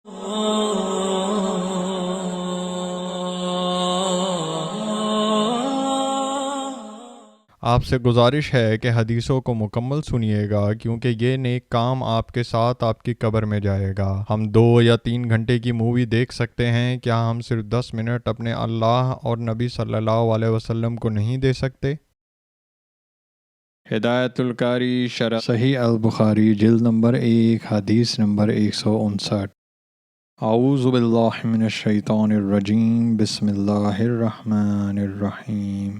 آپ سے گزارش ہے کہ حدیثوں کو مکمل سنیے گا، کیونکہ یہ نیک کام آپ کے ساتھ آپ کی قبر میں جائے گا۔ ہم 2 یا 3 گھنٹے کی مووی دیکھ سکتے ہیں، کیا ہم صرف 10 منٹ اپنے اللہ اور نبی صلی اللہ علیہ وسلم کو نہیں دے سکتے؟ ہدایت القاری شرح صحیح البخاری جلد نمبر 1 حدیث نمبر 159۔ اعوذ باللہ من الشیطان الرجیم، بسم اللہ الرحمن الرحیم۔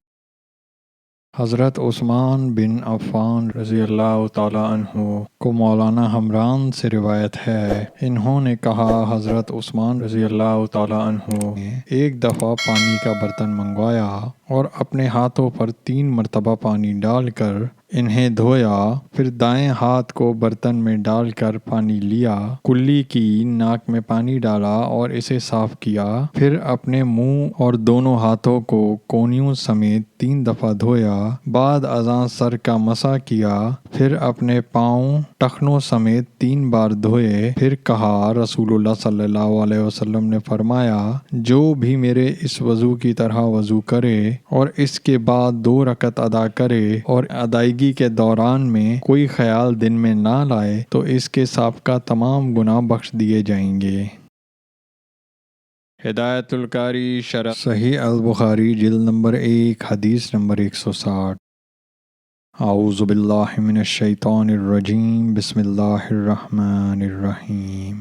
حضرت عثمان بن عفان رضی اللہ تعالیٰ عنہ کو مولانا حمران سے روایت ہے، انہوں نے کہا حضرت عثمان رضی اللہ تعالیٰ عنہ نے ایک دفعہ پانی کا برتن منگوایا اور اپنے ہاتھوں پر 3 مرتبہ پانی ڈال کر انہیں دھویا، پھر دائیں ہاتھ کو برتن میں ڈال کر پانی لیا، کلی کی، ناک میں پانی ڈالا اور اسے صاف کیا، پھر اپنے منہ اور دونوں ہاتھوں کو کونیوں سمیت 3 دفعہ دھویا، بعد ازاں سر کا مسح کیا، پھر اپنے پاؤں ٹخنوں سمیت 3 بار دھوئے، پھر کہا رسول اللہ صلی اللہ علیہ وسلم نے فرمایا، جو بھی میرے اس وضو کی طرح وضو کرے اور اس کے بعد 2 رکعت ادا کرے اور ادائیگی کے دوران میں کوئی خیال دن میں نہ لائے تو اس کے سابقہ تمام گناہ بخش دیے جائیں گے۔ ہدایت القاری شرح صحیح البخاری جلد نمبر 1 حدیث نمبر 160۔ اعوذ باللہ من الشیطان الرجیم، بسم اللہ الرحمن الرحیم۔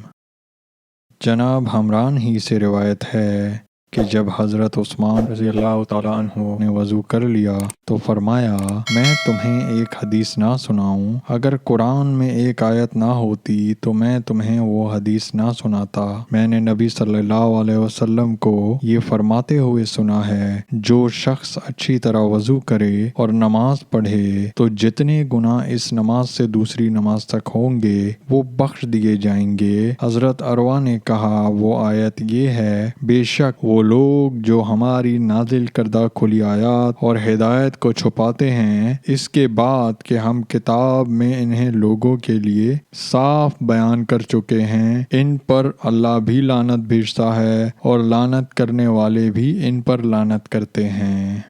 جناب حمران ہی سے روایت ہے کہ جب حضرت عثمان رضی اللہ تعالیٰ عنہ نے وضو کر لیا تو فرمایا، میں تمہیں ایک حدیث نہ سناؤں؟ اگر قرآن میں ایک آیت نہ ہوتی تو میں تمہیں وہ حدیث نہ سناتا۔ میں نے نبی صلی اللہ علیہ وسلم کو یہ فرماتے ہوئے سنا ہے، جو شخص اچھی طرح وضو کرے اور نماز پڑھے تو جتنے گناہ اس نماز سے دوسری نماز تک ہوں گے وہ بخش دیے جائیں گے۔ حضرت عروہ نے کہا، وہ آیت یہ ہے، بے شک وہ لوگ جو ہماری نازل کردہ کھلی آیات اور ہدایت کو چھپاتے ہیں، اس کے بعد کہ ہم کتاب میں انہیں لوگوں کے لیے صاف بیان کر چکے ہیں، ان پر اللہ بھی لعنت بھیجتا ہے اور لعنت کرنے والے بھی ان پر لعنت کرتے ہیں۔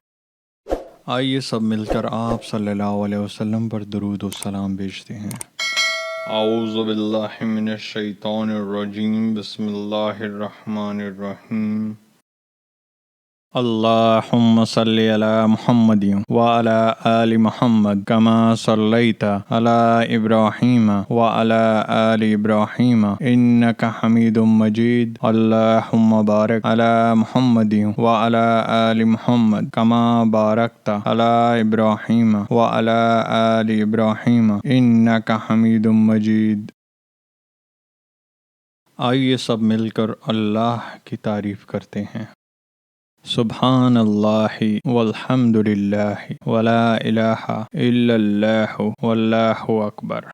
آئیے سب مل کر آپ صلی اللہ علیہ وسلم پر درود و سلام بھیجتے ہیں۔ اعوذ باللہ من الشیطان الرجیم، بسم اللہ الرحمن الرحیم۔ اللہم صلی علی محمد وعلی آل محمد کما صلیت علی ابراہیم وعلی آل ابراہیم انک حمید مجید۔ اللہم بارک علی محمد وعلی آل محمد کما بارکت علی ابراہیم وعلی آل ابراہیم انک حمید مجید۔ آئیے سب مل کر اللہ کی تعریف کرتے ہیں۔ سبحان اللہ والحمد للہ ولا الہ الا اللہ واللہ اکبر۔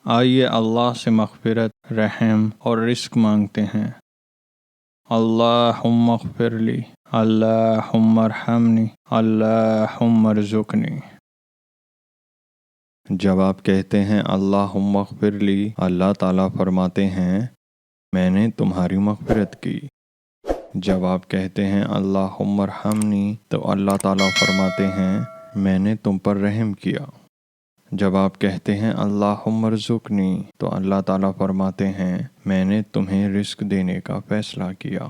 آئیے اللہ سے مغفرت، رحم اور رزق مانگتے ہیں۔ اللہم اغفر لی، اللہم ارحمنی، اللہم ارزقنی۔ جب آپ کہتے ہیں اللہم اغفر لی، اللہ تعالیٰ فرماتے ہیں، میں نے تمہاری مغفرت کی۔ جب آپ کہتے ہیں اللہم ارحمنی تو اللہ تعالیٰ فرماتے ہیں، میں نے تم پر رحم کیا۔ جب آپ کہتے ہیں اللہم ارزقنی تو اللہ تعالیٰ فرماتے ہیں، میں نے تمہیں رزق دینے کا فیصلہ کیا۔